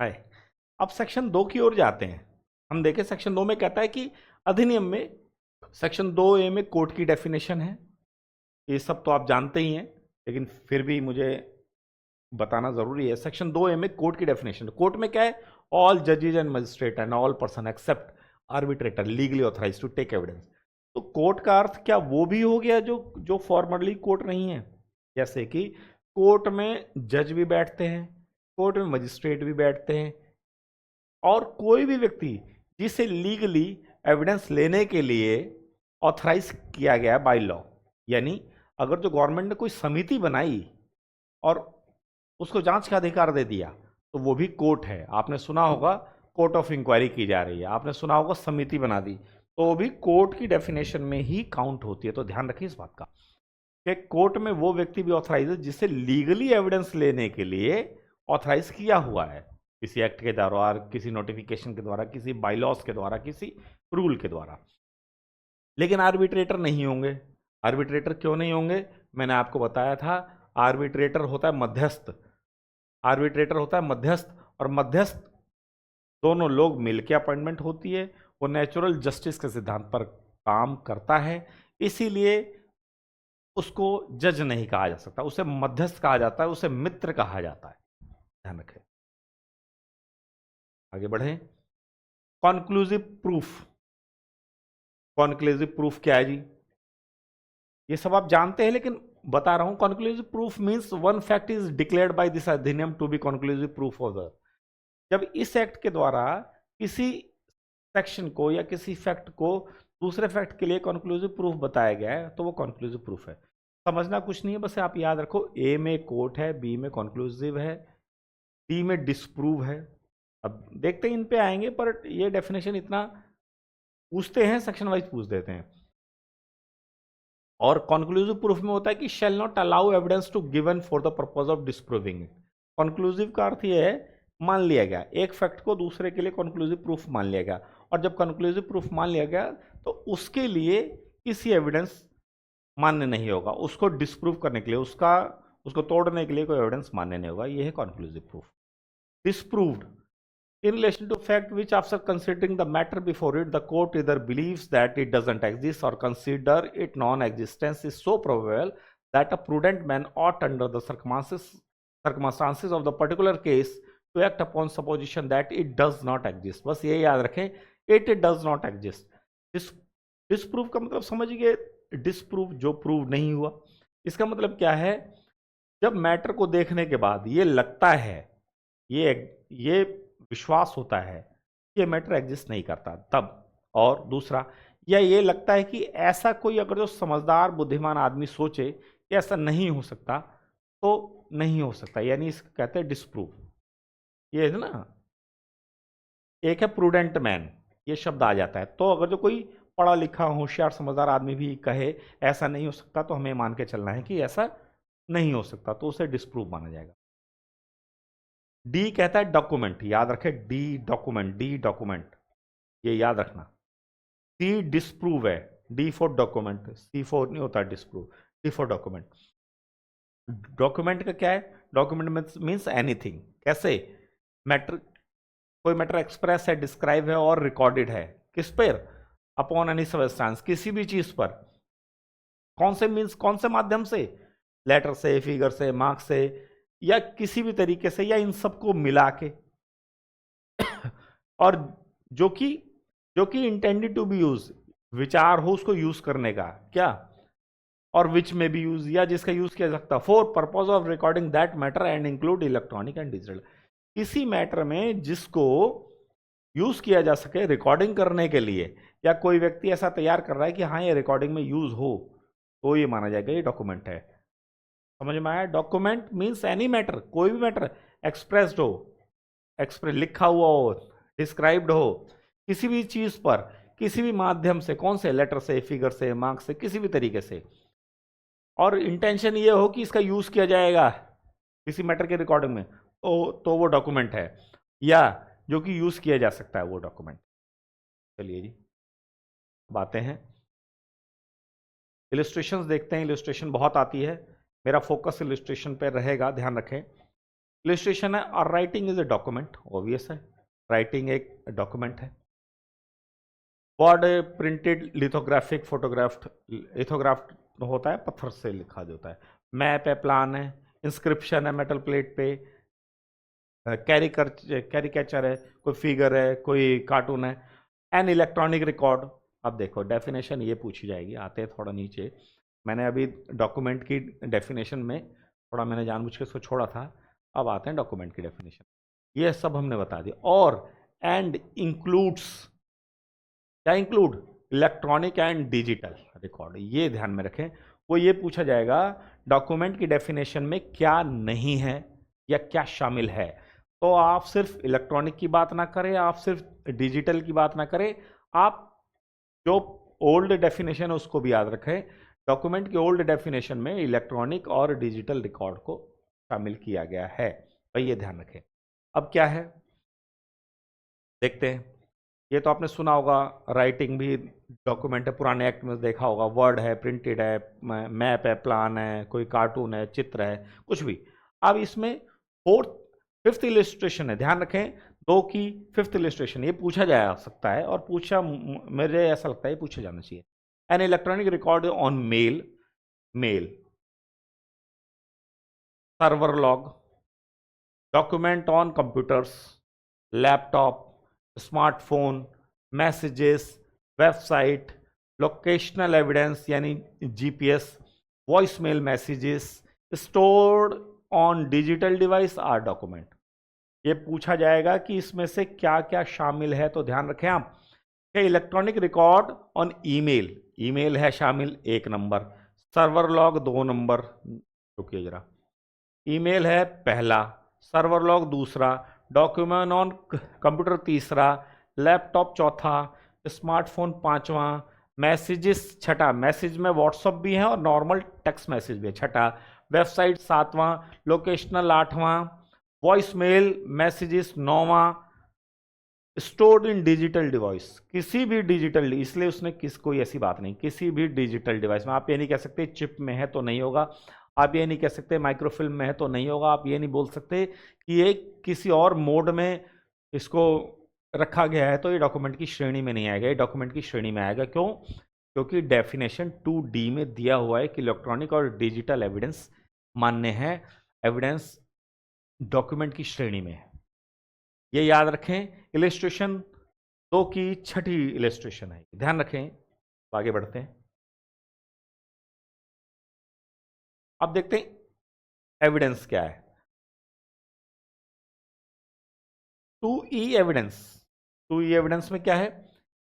है। अब सेक्शन 2 की ओर जाते हैं। हम देखें सेक्शन 2 में कहता है कि अधिनियम में सेक्शन 2A में कोर्ट की डेफिनेशन है। ये सब तो आप जानते ही हैं, लेकिन फिर भी मुझे बताना जरूरी है। सेक्शन 2A में कोर्ट की डेफिनेशन, कोर्ट में क्या है? ऑल जजेज and magistrate and all person except arbitrator legally authorise to take evidence. तो कोर्ट का अर्थ क्या वो भी हो गया जो जो फॉर्मली कोर्ट नहीं है? जैसे कि कोर्ट में जज भी बैठते हैं, कोर्ट में मजिस्ट्रेट भी बैठते हैं, और कोई भी व्यक्ति जिसे लीगली एविडेंस लेने के लिए ऑथराइज किया गया बाय लॉ, यानी अगर जो गवर्नमेंट ने कोई समिति बनाई और उसको जांच का अधिकार दे दिया तो वो भी कोर्ट है। आपने सुना होगा कोर्ट ऑफ इंक्वायरी की जा रही है, आपने सुना होगा समिति बना दी, तो वो भी कोर्ट की डेफिनेशन में ही काउंट होती है। तो ध्यान रखिए इस बात का कि कोर्ट में वो व्यक्ति भी ऑथराइज है जिसे लीगली एविडेंस लेने के लिए ऑथराइज किया हुआ है, किसी एक्ट के द्वारा, किसी नोटिफिकेशन के द्वारा, किसी बाइलॉज के द्वारा, किसी रूल के द्वारा। लेकिन आर्बिट्रेटर नहीं होंगे। आर्बिट्रेटर क्यों नहीं होंगे? मैंने आपको बताया था, आर्बिट्रेटर होता है मध्यस्थ। आर्बिट्रेटर होता है मध्यस्थ, और मध्यस्थ दोनों लोग मिलकर अपॉइंटमेंट होती है। वो नेचुरल जस्टिस के सिद्धांत पर काम करता है, इसीलिए उसको जज नहीं कहा जा सकता, उसे मध्यस्थ कहा जाता है, उसे मित्र कहा जाता है। ध्यान रखें। आगे बढ़े। Conclusive proof. कॉन्क्लूसिव प्रूफ क्या है जी? ये सब आप जानते हैं, लेकिन बता रहा हूं। Conclusive proof means one fact is declared by this अधिनियम to be conclusive proof of the. जब इस एक्ट के द्वारा किसी सेक्शन को या किसी फैक्ट को दूसरे फैक्ट के लिए कॉन्क्लूसिव प्रूफ बताया गया है तो वो कॉन्क्लूसिव प्रूफ है। समझना कुछ नहीं है, बस आप याद रखो, ए में कोर्ट है, बी में कॉन्क्लूसिव है, डी में डिसप्रूव है। अब देखते हैं इन पे आएंगे, पर ये डेफिनेशन इतना पूछते हैं, सेक्शन वाइज पूछ देते हैं। और कॉन्क्लूसिव प्रूफ में होता है कि shall not allow evidence to given for the purpose of disproving. Conclusive का अर्थ यह है मान लिया गया, एक फैक्ट को दूसरे के लिए कॉन्क्लूसिव प्रूफ मान लिया गया, और जब कॉन्क्लूसिव प्रूफ मान लिया गया तो उसके लिए किसी एविडेंस मान्य नहीं होगा, उसको डिस्प्रूव करने के लिए, उसको तोड़ने के लिए कोई एविडेंस मान्य नहीं होगा। यह है conclusive proof. Disproved in relation to fact which after considering the matter before it the court either believes that it doesn't exist or consider it non-existence is so probable that a prudent man ought under the circumstances of the particular case to act upon supposition that it does not exist। बस ये याद रखें, it does not exist। Disprove का मतलब समझिए, disprove जो prove नहीं हुआ। इसका मतलब क्या है? जब मैटर को देखने के बाद ये लगता है, ये विश्वास होता है कि ये मैटर एग्जिस्ट नहीं करता तब। और दूसरा, या ये लगता है कि ऐसा कोई अगर जो समझदार बुद्धिमान आदमी सोचे कि ऐसा नहीं हो सकता तो नहीं हो सकता, यानी इसको कहते हैं डिस्प्रूव। ये है ना, एक है प्रूडेंट मैन, ये शब्द आ जाता है। तो अगर जो कोई पढ़ा लिखा होशियार समझदार आदमी भी कहे ऐसा नहीं हो सकता तो हमें मान के चलना है कि ऐसा नहीं हो सकता, तो उसे डिस्प्रूव माना जाएगा। डी कहता है डॉक्यूमेंट, याद रखें, डी डॉक्यूमेंट, डी डॉक्यूमेंट, ये याद रखना। सी डिस्प्रूव है, D for document, C for नहीं होता disprove, D for document. Document का क्या है? Document means anything. कैसे? मैटर, कोई मैटर एक्सप्रेस है, डिस्क्राइब है और रिकॉर्डेड है, किस पर? अपॉन एनी सबस्टेंस, किसी भी चीज पर। कौन से मीन्स, कौन से माध्यम से? लेटर से, फिगर से, मार्क से, या किसी भी तरीके से, या इन सबको मिला के। और जो कि इंटेंडेड टू बी यूज, विचार हो उसको यूज करने का, क्या? और विच में भी यूज, या जिसका यूज किया जा सकता, for purpose of recording that matter and include electronic and digital. इसी मैटर में जिसको यूज किया जा सके रिकॉर्डिंग करने के लिए, या कोई व्यक्ति ऐसा तैयार कर रहा है कि हाँ ये रिकॉर्डिंग में यूज हो, तो ये माना जाएगा ये डॉक्यूमेंट है। समझ में आया? डॉक्यूमेंट मीन्स एनी मैटर, कोई भी मैटर एक्सप्रेस्ड हो, एक्सप्रेस लिखा हुआ हो, डिस्क्राइब्ड हो, किसी भी चीज पर, किसी भी माध्यम से, कौन से? लेटर से, फिगर से, मार्क से, किसी भी तरीके से, और इंटेंशन ये हो कि इसका यूज किया जाएगा किसी मैटर के रिकॉर्डिंग में, तो वो डॉक्यूमेंट है, या जो कि यूज किया जा सकता है वो डॉक्यूमेंट। चलिए जी, बातें हैं, इलिस्ट्रेशंस देखते हैं। इलिस्ट्रेशन बहुत आती है, मेरा फोकस इलिस्ट्रेशन पर रहेगा, ध्यान रखें। इलिस्ट्रेशन है और writing is a document, obvious है, राइटिंग एक डॉक्यूमेंट है। वर्ड प्रिंटेड लिथोग्राफिक फोटोग्राफ्ट, लिथोग्राफ्ट होता है पत्थर से लिखा जाता है। मैप है, प्लान है, इंस्क्रिप्शन है मेटल प्लेट पे, कैरिकेचर है, कोई फिगर है, कोई कार्टून है। एन इलेक्ट्रॉनिक रिकॉर्ड, अब देखो डेफिनेशन ये पूछी जाएगी, आते हैं थोड़ा नीचे। मैंने अभी डॉक्यूमेंट की डेफिनेशन में थोड़ा मैंने जानबूझ के इसको छोड़ा था, अब आते हैं डॉक्यूमेंट की डेफिनेशन। ये सब हमने बता दिया। और एंड इंक्लूड्स, क्या include, electronic and digital record, ये ध्यान में रखें। वो ये पूछा जाएगा डॉक्यूमेंट की डेफिनेशन में क्या नहीं है या क्या शामिल है। तो आप सिर्फ इलेक्ट्रॉनिक की बात ना करें, आप सिर्फ डिजिटल की बात ना करें, आप जो ओल्ड डेफिनेशन है उसको भी याद रखें। डॉक्यूमेंट की ओल्ड डेफिनेशन में इलेक्ट्रॉनिक और डिजिटल रिकॉर्ड को शामिल किया गया है, भाई ये ध्यान रखें। अब क्या है देखते हैं। ये तो आपने सुना होगा, राइटिंग भी डॉक्यूमेंट है, पुराने एक्ट में देखा होगा, वर्ड है, प्रिंटेड है, मैप है, प्लान है, कोई कार्टून है, चित्र है, कुछ भी। अब इसमें फोर्थ फिफ्थ इलिस्ट्रेशन है, ध्यान रखें, दो की फिफ्थ इलिस्ट्रेशन, ये पूछा जा सकता है और पूछा, मुझे ऐसा लगता है पूछा जाना चाहिए। An electronic record on mail, mail, server log, document on computers, laptop, smartphone, messages, website, locational evidence यानी GPS, voice mail messages stored on digital device or document. ये पूछा जाएगा कि इसमें से क्या क्या शामिल है, तो ध्यान रखें आप। Electronic record on email, email है शामिल, 1 नंबर। सर्वर लॉग 2 नंबर, रुकिए जरा, ईमेल है पहला, सर्वर लॉग दूसरा, डॉक्यूमेंट ऑन कंप्यूटर तीसरा, लैपटॉप चौथा, स्मार्टफोन पांचवा, मैसेजेस छठा, मैसेज में व्हाट्सअप भी है और नॉर्मल टेक्स्ट मैसेज भी है, छठा, वेबसाइट सातवां, लोकेशनल आठवां, वॉइस मेल मैसेजेस नौवां, स्टोर्ड इन डिजिटल डिवाइस, किसी भी डिजिटल, इसलिए उसने कोई ऐसी बात नहीं, किसी भी डिजिटल डिवाइस में। आप ये नहीं कह सकते चिप में है तो नहीं होगा, आप ये नहीं कह सकते माइक्रोफिल्म में है तो नहीं होगा, आप ये नहीं बोल सकते कि ये किसी और मोड में इसको रखा गया है तो ये डॉक्यूमेंट की श्रेणी में नहीं आएगा, ये डॉक्यूमेंट की श्रेणी में आएगा। क्यों? क्योंकि डेफिनेशन 2D में दिया हुआ है कि इलेक्ट्रॉनिक और डिजिटल एविडेंस मान्य है, एविडेंस डॉक्यूमेंट की श्रेणी में है, ये याद रखें। इलिस्ट्रेशन 2 की छठी इलिस्ट्रेशन है, ध्यान रखें। आगे बढ़ते हैं, अब देखते हैं एविडेंस क्या है। 2E एविडेंस, 2E एविडेंस में क्या है,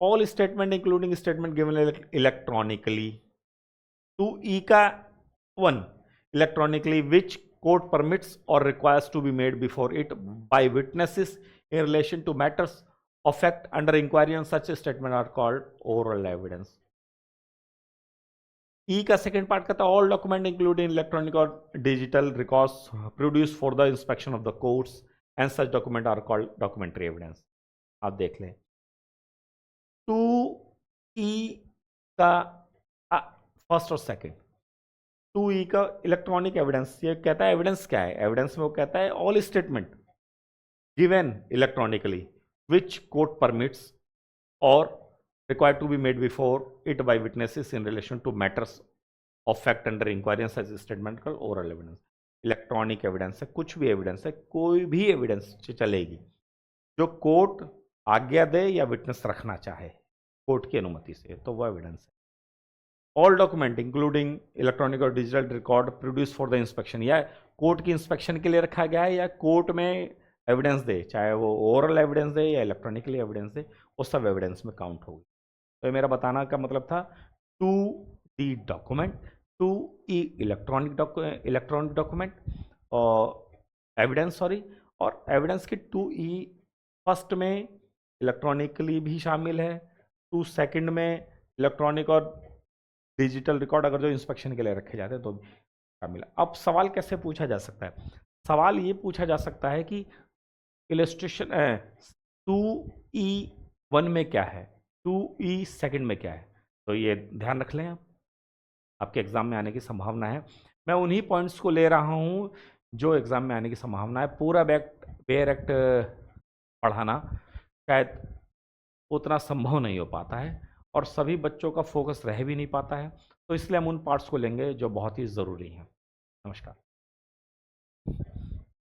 all statement including statement given electronically. 2E का 1, इलेक्ट्रॉनिकली विच कोर्ट परमिट्स और requires to be made before it by witnesses in relation to matters of fact under inquiry on such a statement are called oral evidence. E का second part कहता है all document including electronic और digital records produce for the inspection of the courts and such document are called documentary evidence. आप देख लें 2E का first और second, 2E का इलेक्ट्रॉनिक एविडेंस, ये कहता है एविडेंस क्या है, एविडेंस में वो कहता है all statement given electronically which court permits or required to be made before it by witnesses in relation to matters of fact under inquiry such statement called oral evidence। Electronic evidence है, कुछ भी evidence है, कोई भी evidence चलेगी जो court आज्ञा दे या विटनेस रखना चाहे कोर्ट की अनुमति से, तो वह एविडेंस है। ऑल डॉक्यूमेंट इंक्लूडिंग इलेक्ट्रॉनिक और digital record produce for the inspection, या कोर्ट की इंस्पेक्शन के लिए रखा गया है या कोर्ट में एविडेंस दे, चाहे वो ओरल एविडेंस दे या इलेक्ट्रॉनिकली एविडेंस दे, वो सब एविडेंस में काउंट होगी। तो मेरा बताना का मतलब था 2D document, 2E electronic document और एविडेंस, सॉरी, और एविडेंस की 2E फर्स्ट में इलेक्ट्रॉनिकली भी शामिल है, 2 सेकंड में इलेक्ट्रॉनिक और डिजिटल रिकॉर्ड अगर जो इंस्पेक्शन के लिए रखे जाते हैं तो शामिल है। अब सवाल कैसे पूछा जा सकता है, सवाल ये पूछा जा सकता है कि इलस्ट्रेशन 2E1 में क्या है, 2E सेकंड में क्या है, तो ये ध्यान रख लें आप, आपके एग्जाम में आने की संभावना है। मैं उन्हीं पॉइंट्स को ले रहा हूं जो एग्ज़ाम में आने की संभावना है। पूरा बेयर एक्ट पढ़ाना शायद उतना संभव नहीं हो पाता है और सभी बच्चों का फोकस रह भी नहीं पाता है, तो इसलिए हम उन पार्ट्स को लेंगे जो बहुत ही ज़रूरी हैं। नमस्कार।